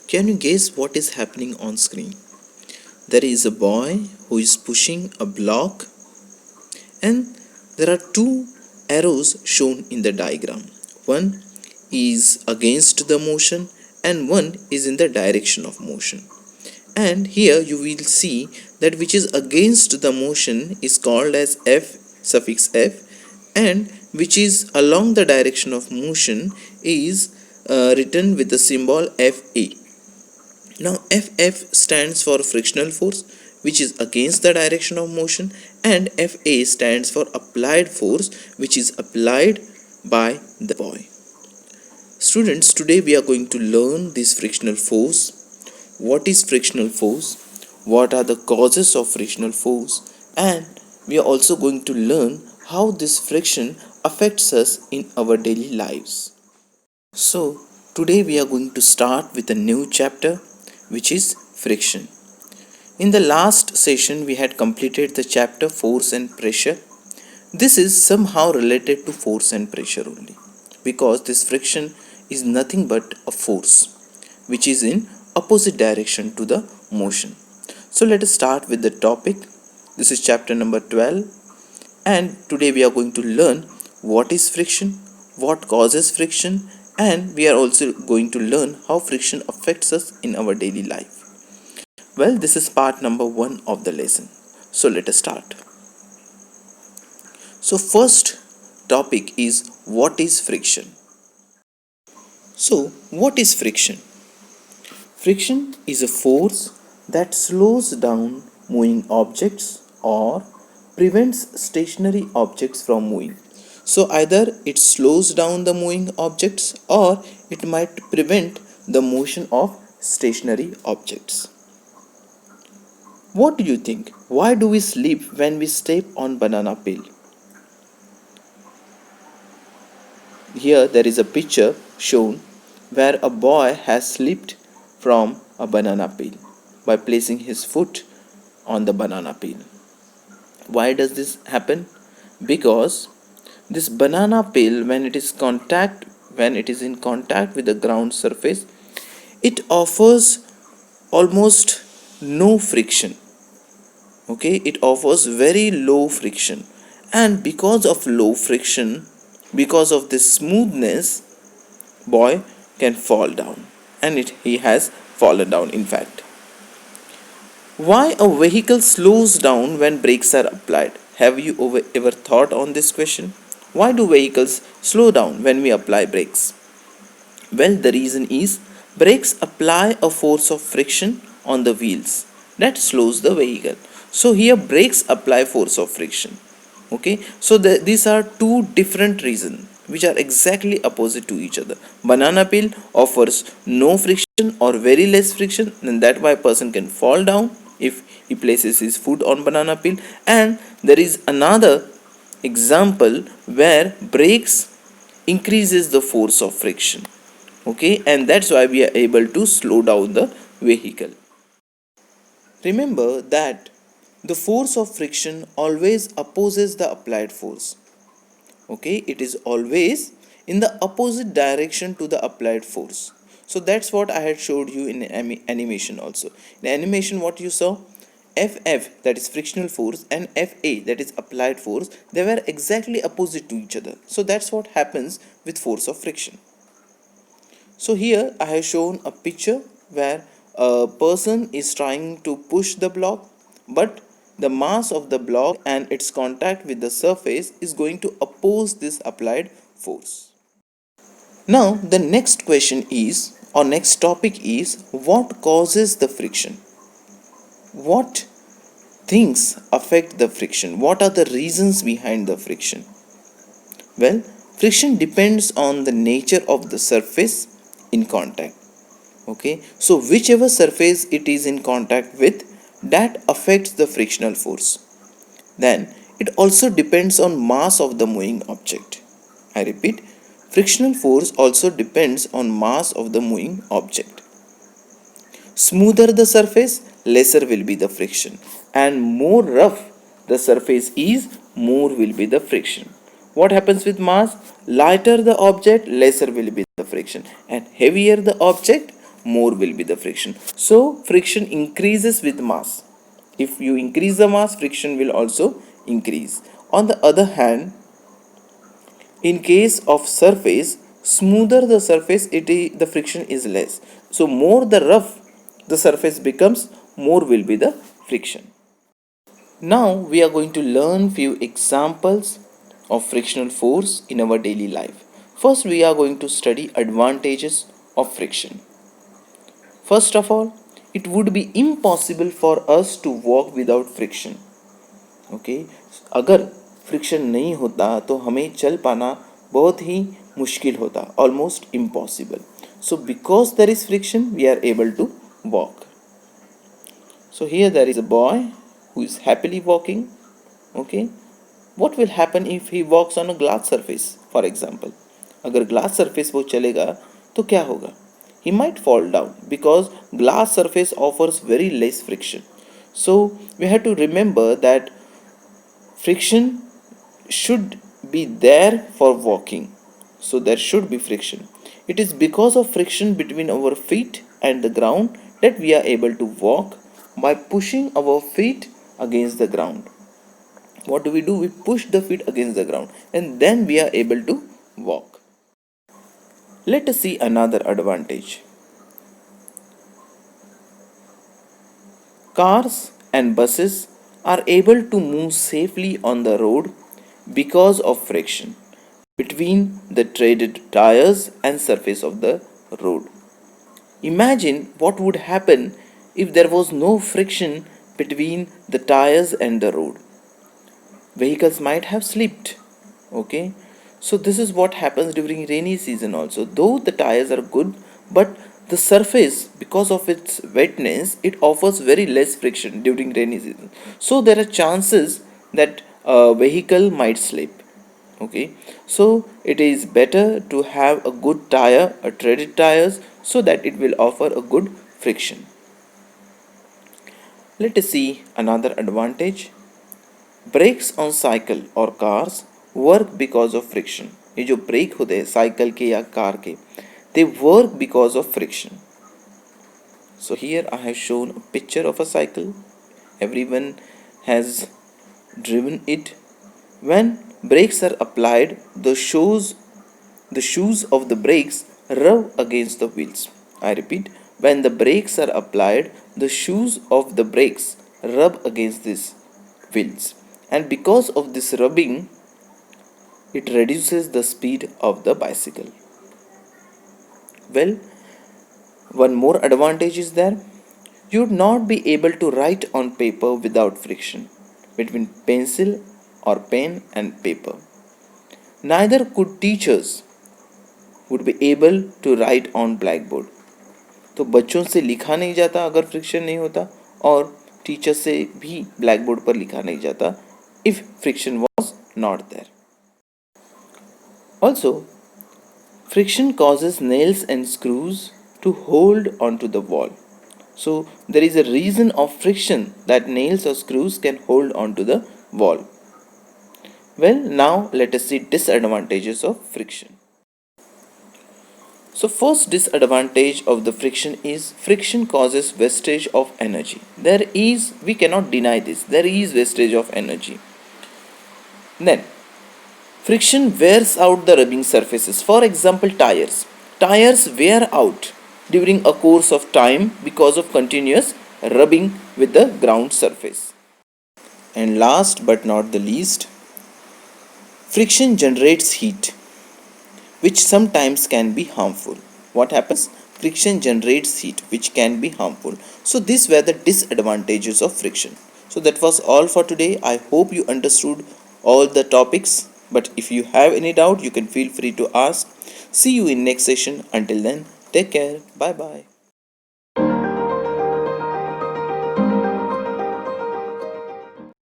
Can you guess what is happening on screen? There is a boy who is pushing a block, and there are two arrows shown in the diagram. One is against the motion and one is in the direction of motion. And here you will see that which is against the motion is called as F suffix F, and which is along the direction of motion is written with the symbol Fa. Now Ff stands for frictional force, which is against the direction of motion, and Fa stands for applied force, which is applied by the boy. Students, today we are going to learn this frictional force. What is frictional force? What are the causes of frictional force? And we are also going to learn how this friction affects us in our daily lives. So, today we are going to start with a new chapter, which is friction. In the last session, we had completed the chapter force and pressure. This is somehow related to force and pressure only, because this friction is nothing but a force which is in opposite direction to the motion. So let us start with the topic. This is chapter number 12, and today we are going to learn what is friction, what causes friction, and we are also going to learn how friction affects us in our daily life. Well, this is part number 1 of the lesson. So let us start. So first topic is what is friction. So what is friction? Friction is a force that slows down moving objects or prevents stationary objects from moving. So either it slows down the moving objects or it might prevent the motion of stationary objects. What do you think? Why do we sleep when we step on banana peel? Here there is a picture shown where a boy has slipped from a banana peel by placing his foot on the banana peel. Why does this happen? Because this banana peel, when it is in contact with the ground surface, it offers almost no friction. Okay, it offers very low friction, and because of low friction, because of this smoothness, boy can fall down, and he has fallen down in fact. Why a vehicle slows down when brakes are applied? Have you ever thought on this question? Why do vehicles slow down when we apply brakes? Well, the reason is brakes apply a force of friction on the wheels that slows the vehicle. So here brakes apply force of friction. Okay, so these are two different reasons which are exactly opposite to each other. Banana peel offers no friction or very less friction, and that why a person can fall down if he places his foot on banana peel. And there is another example where brakes increases the force of friction. Okay, and that's why we are able to slow down the vehicle. Remember that the force of friction always opposes the applied force. Okay, it is always in the opposite direction to the applied force. So that's what I had showed you in animation also. In animation, what you saw, Ff, that is frictional force, and Fa, that is applied force, they were exactly opposite to each other. So that's what happens with force of friction. So here I have shown a picture where a person is trying to push the block, but the mass of the block and its contact with the surface is going to oppose this applied force. Now the next question is, or next topic is, what causes the friction? What things affect the friction? What are the reasons behind the friction? Well, friction depends on the nature of the surface in contact. Okay, so whichever surface it is in contact with, that affects the frictional force. Then it also depends on mass of the moving object. I repeat, frictional force also depends on mass of the moving object. Smoother the surface, lesser will be the friction, and more rough the surface is, more will be the friction. What happens with mass? Lighter the object, lesser will be the friction, and heavier the object, more will be the friction. So friction increases with mass. If you increase the mass, friction will also increase. On the other hand, in case of surface, smoother the surface, the friction is less. So more the rough the surface becomes, more will be the friction. Now we are going to learn few examples of frictional force in our daily life. First we are going to study advantages of friction. First of all, it would be impossible for us to walk without friction. Okay अगर friction नहीं होता तो हमें चल पाना बहुत ही मुश्किल होता, almost impossible. So because there is friction we are able to walk. So here there is a boy who is happily walking. Okay, what will happen if he walks on a glass surface, for example? अगर glass surface वो चलेगा तो क्या होगा? He might fall down because glass surface offers very less friction. So we have to remember that friction should be there for walking. So there should be friction. It is because of friction between our feet and the ground that we are able to walk by pushing our feet against the ground. What do? We push the feet against the ground and then we are able to walk. Let us see another advantage. Cars and buses are able to move safely on the road because of friction between the treaded tires and surface of the road. Imagine what would happen if there was no friction between the tires and the road. Vehicles might have slipped. Okay, so this is what happens during rainy season also. Though the tires are good, but the surface, because of its wetness, it offers very less friction during rainy season. So there are chances that a vehicle might slip. Okay, so it is better to have a good tire, a treaded tires, so that it will offer a good friction. Let us see another advantage. Brakes on cycle or cars work because of friction. ये जो break होते हैं cycle के या car के, they work because of friction. So here I have shown a picture of a cycle. Everyone has driven it. When brakes are applied, the shoes of the brakes rub against the wheels. I repeat, when the brakes are applied, the shoes of the brakes rub against these wheels. And because of this rubbing, it reduces the speed of the bicycle. Well, one more advantage is there. You would not be able to write on paper without friction between pencil or pen and paper. Neither could teachers would be able to write on blackboard. तो बच्चों से लिखा नहीं जाता अगर friction नहीं होता, और टीचर से भी ब्लैकबोर्ड पर लिखा नहीं जाता if friction was not there. Also, friction causes nails and screws to hold onto the wall. So there is a reason of friction that nails or screws can hold onto the wall. Well, now let us see disadvantages of friction. So first disadvantage of the friction is friction causes wastage of energy. We cannot deny this, there is wastage of energy. Then friction wears out the rubbing surfaces. For example, tires. Tires wear out during a course of time because of continuous rubbing with the ground surface. And last but not the least, friction generates heat, which sometimes can be harmful. What happens? Friction generates heat, which can be harmful. So these were the disadvantages of friction. So that was all for today. I hope you understood all the topics, but if you have any doubt, you can feel free to ask. See you in next session. Until then, take care. Bye bye.